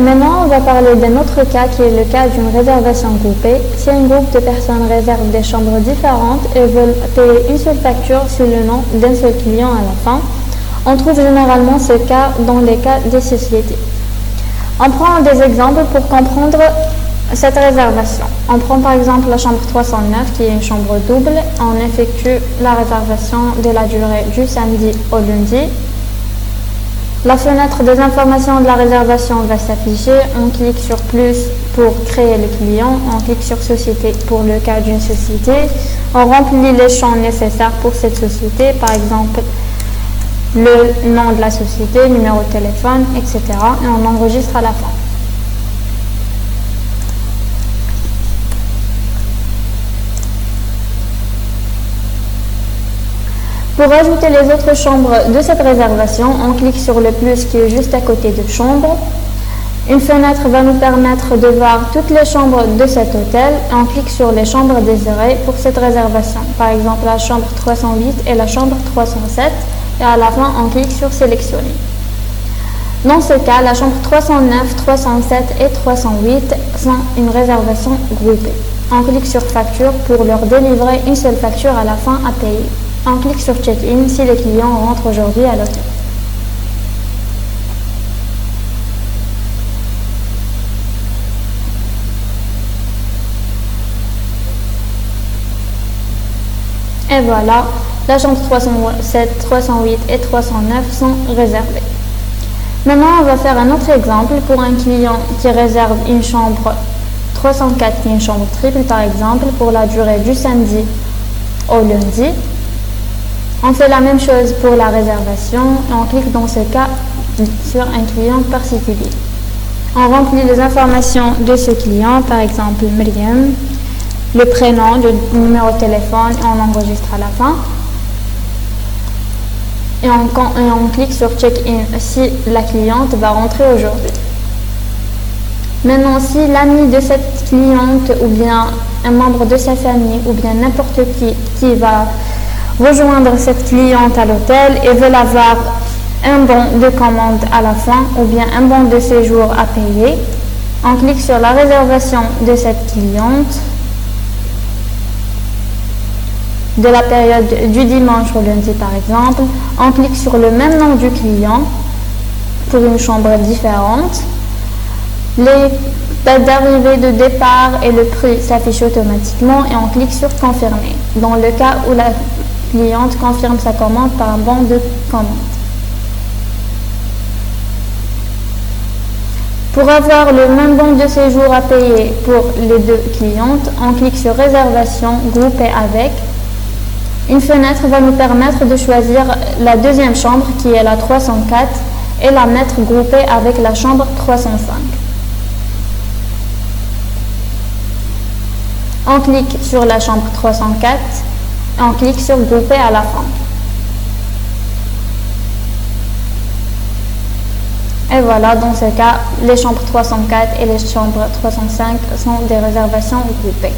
Maintenant, on va parler d'un autre cas qui est le cas d'une réservation groupée. Si un groupe de personnes réserve des chambres différentes et veulent payer une seule facture sous le nom d'un seul client à la fin, on trouve généralement ce cas dans les cas des sociétés. On prend des exemples pour comprendre cette réservation. On prend par exemple la chambre 309 qui est une chambre double. On effectue la réservation de la durée du samedi au lundi. La fenêtre des informations de la réservation va s'afficher. On clique sur plus pour créer le client. On clique sur société pour le cas d'une société. On remplit les champs nécessaires pour cette société, par exemple le nom de la société, numéro de téléphone, etc. Et on enregistre à la fin. Pour ajouter les autres chambres de cette réservation, on clique sur le plus qui est juste à côté de chambre. Une fenêtre va nous permettre de voir toutes les chambres de cet hôtel et on clique sur les chambres désirées pour cette réservation. Par exemple, la chambre 308 et la chambre 307 et à la fin, on clique sur sélectionner. Dans ce cas, la chambre 309, 307 et 308 sont une réservation groupée. On clique sur facture pour leur délivrer une seule facture à la fin à payer. On clique sur check-in si les clients rentrent aujourd'hui à l'hôtel. Et voilà, la chambre 307, 308 et 309 sont réservées. Maintenant, on va faire un autre exemple pour un client qui réserve une chambre 304 qui est une chambre triple par exemple pour la durée du samedi au lundi. On fait la même chose pour la réservation et on clique dans ce cas sur un client particulier. On remplit les informations de ce client, par exemple Myriam, le prénom, le numéro de téléphone et on enregistre à la fin. Et on clique sur check-in si la cliente va rentrer aujourd'hui. Maintenant, si l'ami de cette cliente ou bien un membre de sa famille ou bien n'importe qui va rejoindre cette cliente à l'hôtel et veut avoir un bon de commande à la fin ou bien un bon de séjour à payer, on clique sur la réservation de cette cliente de la période du dimanche au lundi par exemple. On clique sur le même nom du client pour une chambre différente. Les dates d'arrivée, de départ et le prix s'affichent automatiquement et on clique sur confirmer dans le cas où la cliente confirme sa commande par un bon de commande. Pour avoir le même bon de séjour à payer pour les deux clientes, on clique sur réservation groupée avec. Une fenêtre va nous permettre de choisir la deuxième chambre qui est la 304 et la mettre groupée avec la chambre 305. On clique sur la chambre 304 et on clique sur grouper à la fin. Et voilà, dans ce cas, les chambres 304 et les chambres 305 sont des réservations groupées.